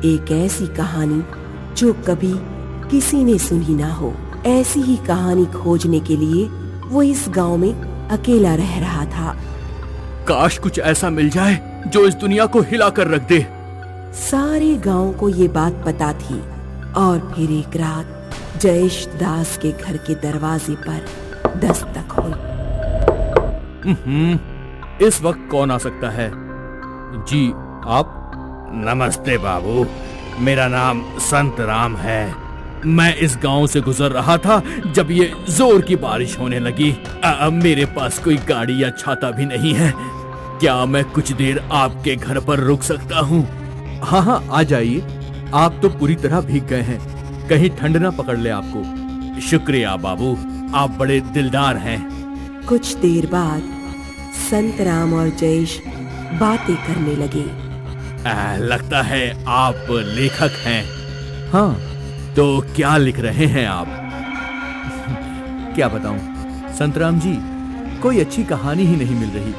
एक ऐसी कहानी जो कभी किसी ने सुनी ना हो। ऐसी ही कहानी खोजने के लिए वो इस गांव में अकेला रह रहा था। काश कुछ ऐसा मिल जाए जो इस दुनिया को हिला कर रख दे। सारे गांव को ये बात पता थी और फिर एक रात जयेश दास के घर के दरवाजे पर दस्तक हुई। इस वक्त कौन आ सकता है? जी आप? नमस्ते बाबू, मेरा नाम संत राम है। मैं इस गांव से गुजर रहा था जब ये जोर की बारिश होने लगी। अब मेरे पास कोई गाड़ी या छाता भी नहीं है। क्या मैं कुछ देर आपके घर पर रुक सकता हूँ? हाँ, आ जाइए। आप तो पूरी तरह भीग गए हैं, कहीं ठंड ना पकड़ ले आपको। शुक्रिया बाबू, आप बड़े दिलदार हैं। कुछ देर बाद संत राम और जयेश बातें करने लगे। लगता है आप लेखक हैं। हाँ। तो क्या लिख रहे हैं आप? क्या बताऊं संतराम जी, कोई अच्छी कहानी ही नहीं मिल रही।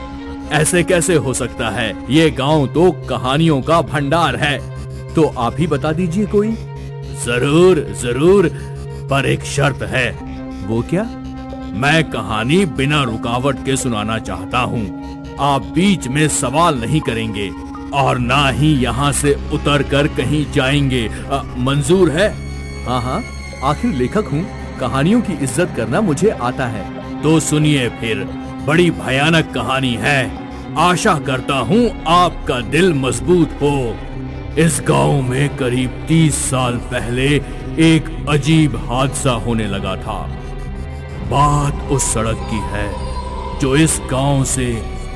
ऐसे कैसे हो सकता है? ये गांव तो कहानियों का भंडार है। तो आप ही बता दीजिए कोई। जरूर जरूर, पर एक शर्त है। वो क्या? मैं कहानी बिना रुकावट के सुनाना चाहता हूँ। आप बीच में सवाल नहीं करेंगे और ना ही यहाँ से उतर कर कहीं जाएंगे। मंजूर है? हाँ, आखिर लेखक हूँ, कहानियों की इज्जत करना मुझे आता है। तो सुनिए फिर, बड़ी भयानक कहानी है। आशा करता हूँ आपका दिल मजबूत हो। इस गांव में करीब 30 साल पहले एक अजीब हादसा होने लगा था। बात उस सड़क की है जो इस गांव से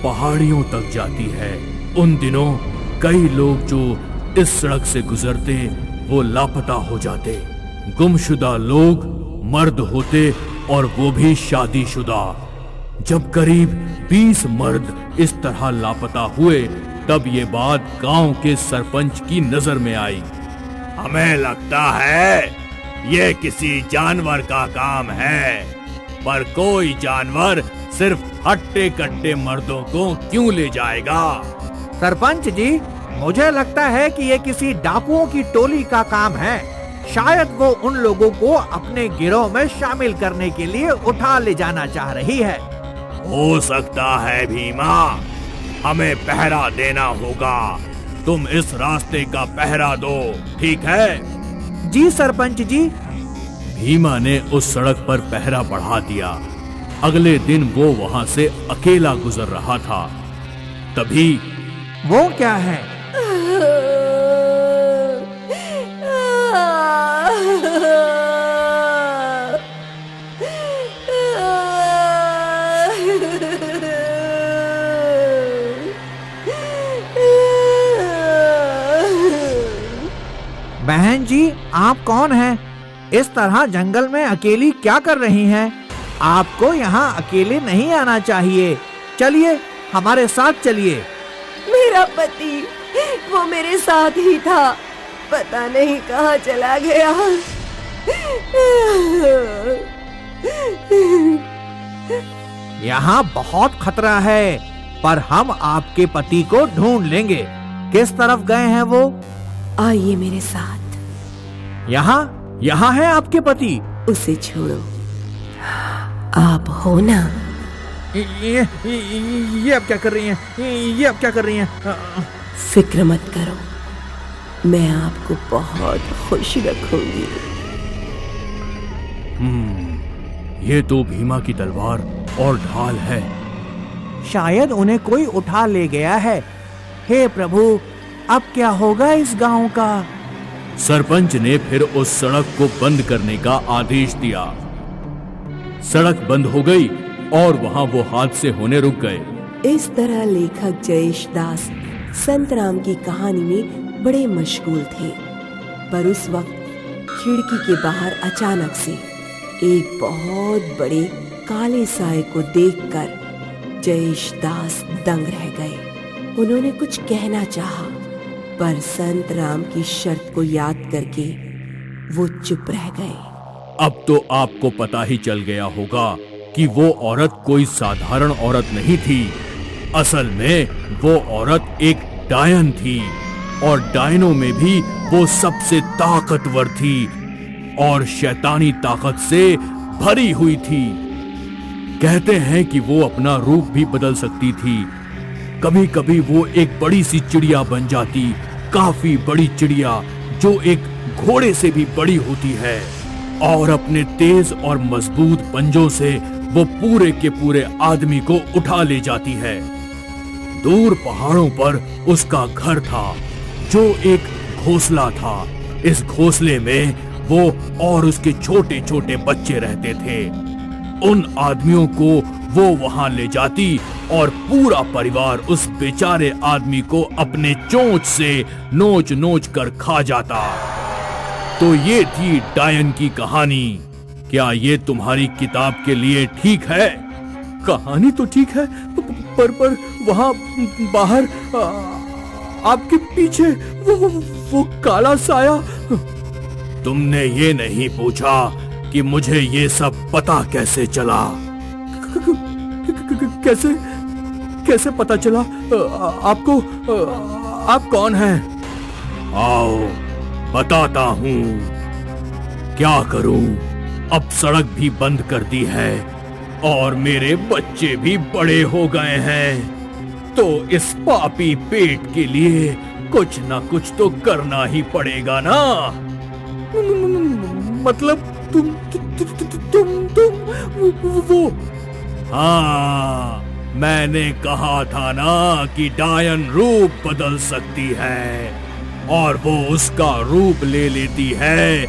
पहाड़ियों तक जाती है। उन दिनों कई लोग जो इस सड़क से गुजरते वो लापता हो जाते। गुमशुदा लोग मर्द होते और वो भी शादीशुदा। जब करीब 20 मर्द इस तरह लापता हुए तब ये बात गांव के सरपंच की नजर में आई। हमें लगता है ये किसी जानवर का काम है, पर कोई जानवर सिर्फ हट्टे कट्टे मर्दों को क्यों ले जाएगा? सरपंच जी, मुझे लगता है कि ये किसी डाकुओं की टोली का काम है। शायद वो उन लोगों को अपने गिरोह में शामिल करने के लिए उठा ले जाना चाह रही है। हो सकता है भीमा, हमें पहरा देना होगा। तुम इस रास्ते का पहरा दो, ठीक है? जी सरपंच जी। भीमा ने उस सड़क पर पहरा बढ़ा दिया। अगले दिन वो वहां से अकेला गुजर रहा था। तभी वो क्या है? बहन जी, आप कौन हैं? इस तरह जंगल में अकेली क्या कर रही हैं? आपको यहाँ अकेले नहीं आना चाहिए। चलिए, हमारे साथ चलिए। मेरा पति वो मेरे साथ ही था, पता नहीं कहाँ चला गया। यहाँ बहुत खतरा है, पर हम आपके पति को ढूंढ लेंगे। किस तरफ गए हैं वो? आइए मेरे साथ। यहाँ है आपके पति। उसे छोड़ो, आप हो ना? ये अब क्या कर रही हैं? ये अब क्या कर रही हैं? फिक्र मत करो, मैं आपको बहुत खुश रखूंगी। ये तो भीमा की तलवार और ढाल है। शायद उन्हें कोई उठा ले गया है। हे प्रभु, अब क्या होगा इस गांव का? सरपंच ने फिर उस सड़क को बंद करने का आदेश दिया। सड़क बंद हो गई और वहां वो हादसे होने रुक गए। इस तरह लेखक जयेश दास संत राम की कहानी में बड़े मशगूल थे। पर उस वक्त खिड़की के बाहर अचानक से एक बहुत बड़े काले साए को देखकर जयेश दास दंग रह गए। उन्होंने कुछ कहना चाहा, पर संत राम की शर्त को याद करके वो चुप रह गए। अब तो आपको पता ही चल गया होगा कि वो औरत कोई साधारण औरत नहीं थी। असल में वो औरत एक डायन थी और डायनों में भी वो सबसे ताकतवर थी और शैतानी ताकत से भरी हुई थी। कहते हैं कि वो अपना रूप भी बदल सकती थी। कभी कभी वो एक बड़ी सी चिड़िया बन जाती, काफी बड़ी चिड़िया जो एक घोड़े से भी बड़ी होती है, और अपने तेज और मजबूत पंजों से वो पूरे के पूरे आदमी को उठा ले जाती है। दूर पहाड़ों पर उसका घर था जो एक घोंसला था। इस घोंसले में वो और उसके छोटे छोटे बच्चे रहते थे। उन आदमियों को वो वहां ले जाती और पूरा परिवार उस बेचारे आदमी को अपने चोंच से नोच नोच कर खा जाता। तो ये थी डायन की कहानी। क्या ये तुम्हारी किताब के लिए ठीक है? कहानी तो ठीक है, पर वहाँ बाहर आपके पीछे वो काला साया। तुमने ये नहीं पूछा कि मुझे ये सब पता कैसे चला? कैसे पता चला? आपको आप कौन हैं? आओ बताता हूँ। क्या करूँ, अब सड़क भी बंद कर दी है और मेरे बच्चे भी बड़े हो गए हैं, तो इस पापी पेट के लिए कुछ ना कुछ तो करना ही पड़ेगा ना। मतलब तुम वो। हाँ, मैंने कहा था ना कि डायन रूप बदल सकती है, और वो उसका रूप ले लेती है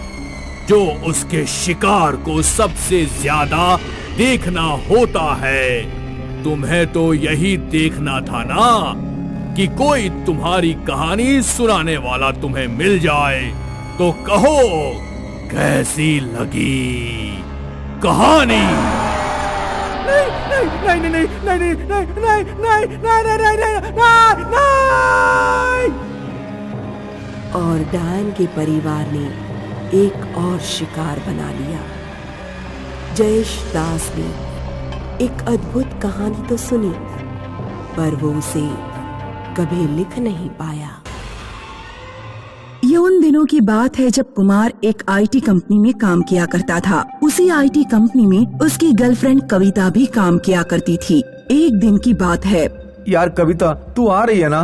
जो उसके शिकार को सबसे ज्यादा देखना होता है। तुम्हें तो यही देखना था ना कि कोई तुम्हारी कहानी सुनाने वाला तुम्हें मिल जाए। तो कहो, कैसी लगी कहानी? और डायन के परिवार ने एक और शिकार बना लिया। जयेश दास ने एक अद्भुत कहानी तो सुनी, पर वो उसे कभी लिख नहीं पाया। ये उन दिनों की बात है जब कुमार एक आईटी कंपनी में काम किया करता था। उसी आईटी कंपनी में उसकी गर्लफ्रेंड कविता भी काम किया करती थी। एक दिन की बात है। यार कविता, तू आ रही है ना?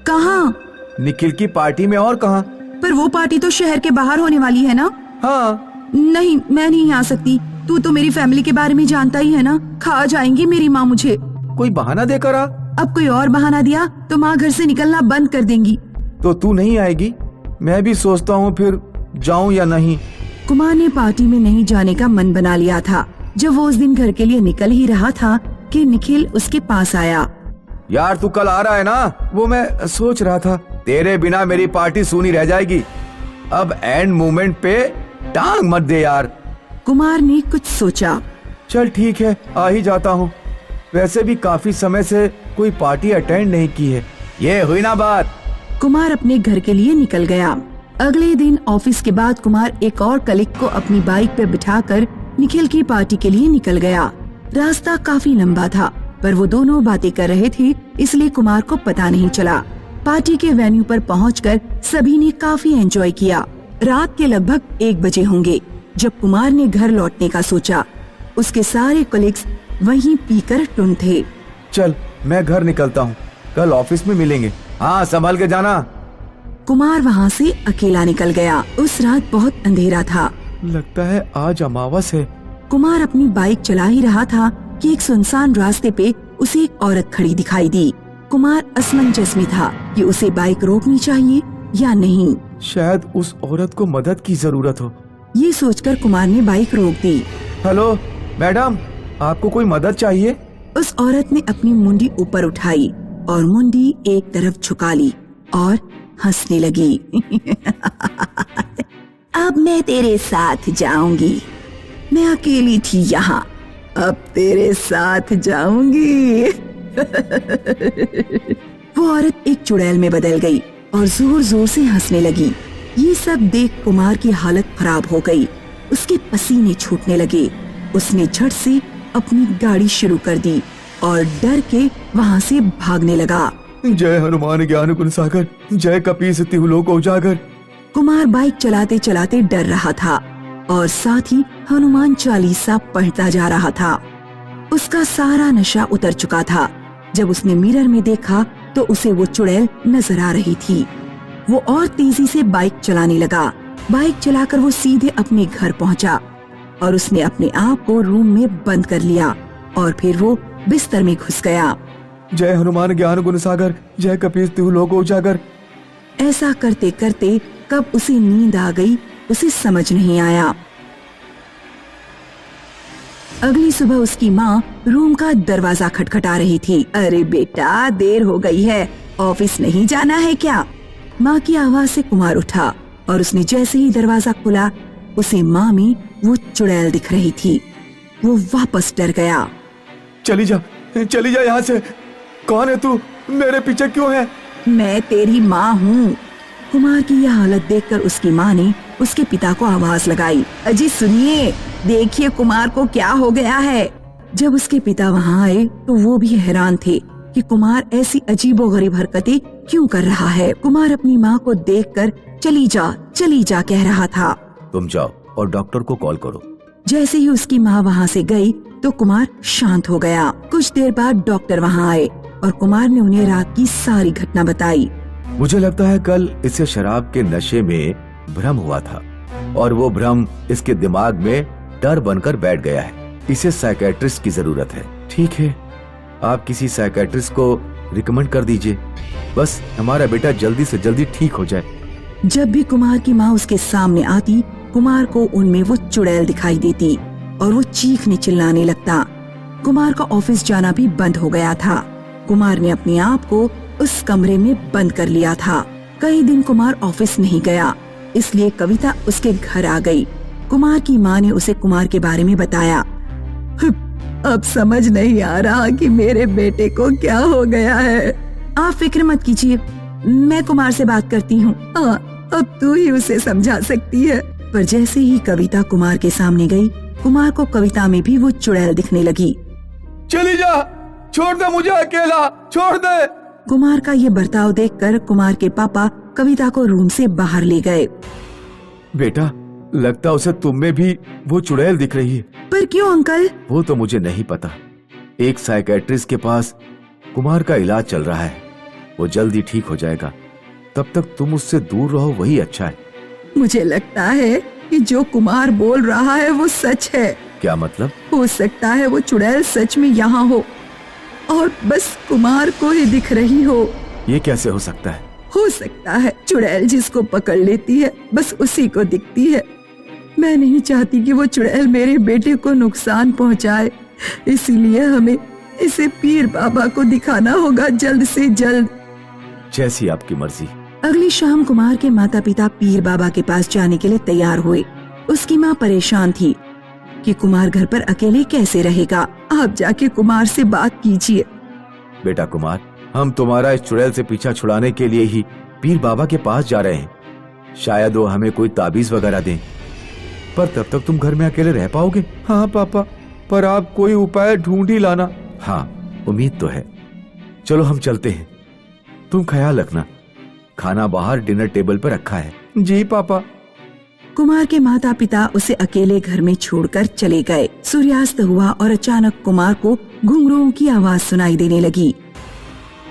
कहाँ? निखिल की पार्टी में। और कहाँ? पर वो पार्टी तो शहर के बाहर होने वाली है ना? हाँ। नहीं, मैं नहीं आ सकती। तू तो मेरी फैमिली के बारे में जानता ही है ना, खा जाएंगी मेरी माँ मुझे। कोई बहाना देकर आ। अब कोई और बहाना दिया तो माँ घर से निकलना बंद कर देंगी। तो तू नहीं आएगी? मैं भी सोचता हूँ फिर जाऊँ या नहीं। कुमार ने पार्टी में नहीं जाने का मन बना लिया था। जब वो उस दिन घर के लिए निकल ही रहा था कि निखिल उसके पास आया। यार तू कल आ रहा है ना? वो मैं सोच रहा था, तेरे बिना मेरी पार्टी सूनी रह जाएगी। अब एंड मोमेंट पे टांग मत दे यार। कुमार ने कुछ सोचा। चल ठीक है, आ ही जाता हूँ। वैसे भी काफी समय से कोई पार्टी अटेंड नहीं की है। ये हुई ना बात। कुमार अपने घर के लिए निकल गया। अगले दिन ऑफिस के बाद कुमार एक और कलीग को अपनी बाइक पे बिठाकर निखिल की पार्टी के लिए निकल गया। रास्ता काफी लंबा था, पर वो दोनों बातें कर रहे थे, इसलिए कुमार को पता नहीं चला। पार्टी के वेन्यू पर पहुंचकर सभी ने काफी एंजॉय किया। रात के लगभग 1 बजे होंगे जब कुमार ने घर लौटने का सोचा। उसके सारे कलीग्स वहीं पीकर टुन थे। चल मैं घर निकलता हूँ, कल ऑफिस में मिलेंगे। हाँ संभाल के जाना। कुमार वहाँ से अकेला निकल गया। उस रात बहुत अंधेरा था। लगता है आज अमावस है। कुमार अपनी बाइक चला ही रहा था कि एक सुनसान रास्ते पे उसे एक औरत खड़ी दिखाई दी। कुमार असमंजस में था कि उसे बाइक रोकनी चाहिए या नहीं। शायद उस औरत को मदद की जरूरत हो। ये सोचकर कुमार ने बाइक रोक दी। हेलो मैडम, आपको कोई मदद चाहिए? उस औरत ने अपनी मुंडी ऊपर उठाई और मुंडी एक तरफ झुका ली और हंसने लगी। अब मैं तेरे साथ जाऊंगी। मैं अकेली थी यहाँ, अब तेरे साथ जाऊंगी। वो औरत एक चुड़ैल में बदल गई और जोर जोर से हंसने लगी। ये सब देख कुमार की हालत खराब हो गई। उसके पसीने छूटने लगे। उसने झट से अपनी गाड़ी शुरू कर दी और डर के वहाँ से भागने लगा। जय हनुमान ज्ञान गुण सागर, जय कपीस तिहु लोक उजागर। कुमार बाइक चलाते चलाते डर रहा था और साथ ही हनुमान चालीसा पढ़ता जा रहा था। उसका सारा नशा उतर चुका था। जब उसने मिरर में देखा तो उसे वो चुड़ैल नजर आ रही थी। वो और तेजी से बाइक चलाने लगा। बाइक चलाकर वो सीधे अपने घर पहुंचा और उसने अपने आप को रूम में बंद कर लिया और फिर वो बिस्तर में घुस गया। जय हनुमान ज्ञान गुण सागर, जय कपीस लोक उजागर। ऐसा करते करते कब उसे नींद आ गई उसे समझ नहीं आया। अगली सुबह उसकी माँ रूम का दरवाजा खटखटा रही थी। अरे बेटा, देर हो गई है, ऑफिस नहीं जाना है क्या? माँ की आवाज से कुमार उठा और उसने जैसे ही दरवाजा खोला उसे माँ में वो चुड़ैल दिख रही थी। वो वापस डर गया। चली जा यहाँ से। कौन है तू? मेरे पीछे क्यों है? मैं तेरी माँ हूँ। कुमार की यह हालत देखकर उसकी माँ ने उसके पिता को आवाज लगाई। अजी सुनिए, देखिए कुमार को क्या हो गया है। जब उसके पिता वहाँ आए तो वो भी हैरान थे कि कुमार ऐसी अजीबोगरीब हरकतें क्यों कर रहा है। कुमार अपनी माँ को देखकर चली जा कह रहा था। तुम जाओ और डॉक्टर को कॉल करो। जैसे ही उसकी माँ वहाँ से गई तो कुमार शांत हो गया। कुछ देर बाद डॉक्टर वहाँ आए और कुमार ने उन्हें रात की सारी घटना बताई। मुझे लगता है कल इसे शराब के नशे में भ्रम हुआ था और वो भ्रम इसके दिमाग में डर बनकर बैठ गया है। इसे साइकियाट्रिस्ट की जरूरत है। ठीक है, आप किसी साइकियाट्रिस्ट को रिकमेंड कर दीजिए। बस हमारा बेटा जल्दी से जल्दी ठीक हो जाए। जब भी कुमार की माँ उसके सामने आती, कुमार को उनमें वो चुड़ैल दिखाई देती और वो चीखने चिल्लाने लगता। कुमार का ऑफिस जाना भी बंद हो गया था। कुमार ने अपने आप को उस कमरे में बंद कर लिया था। कई दिन कुमार ऑफिस नहीं गया, इसलिए कविता उसके घर आ गई। कुमार की माँ ने उसे कुमार के बारे में बताया। अब समझ नहीं आ रहा कि मेरे बेटे को क्या हो गया है। आप फिक्र मत कीजिए, मैं कुमार से बात करती हूँ। अब तू ही उसे समझा सकती है। पर जैसे ही कविता कुमार के सामने गई, कुमार को कविता में भी वो चुड़ैल दिखने लगी। चली जा, छोड़ दे मुझे अकेला, छोड़ दे। कुमार का ये बर्ताव देखकर कुमार के पापा कविता को रूम से बाहर ले गए। बेटा, लगता उसे तुम में भी वो चुड़ैल दिख रही है। पर क्यों अंकल? वो तो मुझे नहीं पता। एक साइकियाट्रिस्ट के पास कुमार का इलाज चल रहा है, वो जल्दी ठीक हो जाएगा। तब तक तुम उससे दूर रहो, वही अच्छा है। मुझे लगता है कि जो कुमार बोल रहा है वो सच है। क्या मतलब? हो सकता है वो चुड़ैल सच में यहाँ हो और बस कुमार को ही दिख रही हो। ये कैसे हो सकता है? हो सकता है चुड़ैल जिसको पकड़ लेती है बस उसी को दिखती है। मैं नहीं चाहती कि वो चुड़ैल मेरे बेटे को नुकसान पहुंचाए, इसीलिए हमें इसे पीर बाबा को दिखाना होगा जल्द से जल्द। जैसी आपकी मर्जी। अगली शाम कुमार के माता पिता पीर बाबा के पास जाने के लिए तैयार हुए। उसकी माँ परेशान थी कि कुमार घर पर अकेले कैसे रहेगा। आप जाके कुमार से बात कीजिए। बेटा कुमार, हम तुम्हारा इस चुड़ैल से पीछा छुड़ाने के लिए ही पीर बाबा के पास जा रहे हैं। शायद वो हमें कोई ताबीज वगैरह दें, पर तब तक तुम घर में अकेले रह पाओगे? हाँ पापा, पर आप कोई उपाय ढूंढ ही लाना। हाँ, उम्मीद तो है। चलो हम चलते हैं, तुम ख्याल रखना। खाना बाहर डिनर टेबल पर रखा है। जी पापा। कुमार के माता पिता उसे अकेले घर में छोड़कर चले गए। सूर्यास्त हुआ और अचानक कुमार को घुंघरुओं की आवाज सुनाई देने लगी।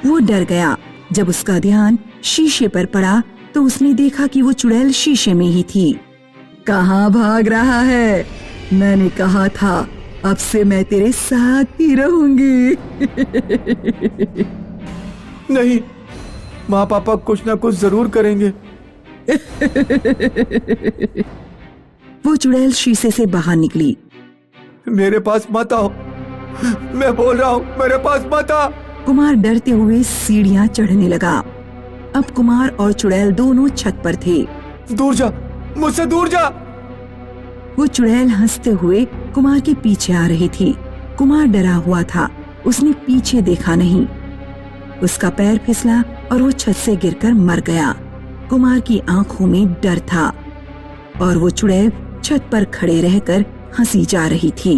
वो डर गया। जब उसका ध्यान शीशे पर पड़ा तो उसने देखा कि वो चुड़ैल शीशे में ही थी। कहाँ भाग रहा है? मैंने कहा था अब से मैं तेरे साथ ही रहूंगी। नहीं, माँ पापा कुछ ना कुछ जरूर करेंगे। वो चुड़ैल शीशे से बाहर निकली। मेरे पास मत आओ, मैं बोल रहा हूँ, मेरे पास मत आओ। कुमार डरते हुए सीढ़ियाँ चढ़ने लगा। अब कुमार और चुड़ैल दोनों छत पर थे। दूर जा, मुझसे दूर जा। वो चुड़ैल हंसते हुए कुमार के पीछे आ रही थी। कुमार डरा हुआ था, उसने पीछे देखा नहीं। उसका पैर फिसला और वो छत से गिरकर मर गया। कुमार की आंखों में डर था और वो चुड़ैल छत पर खड़े रहकर हंसी जा रही थी।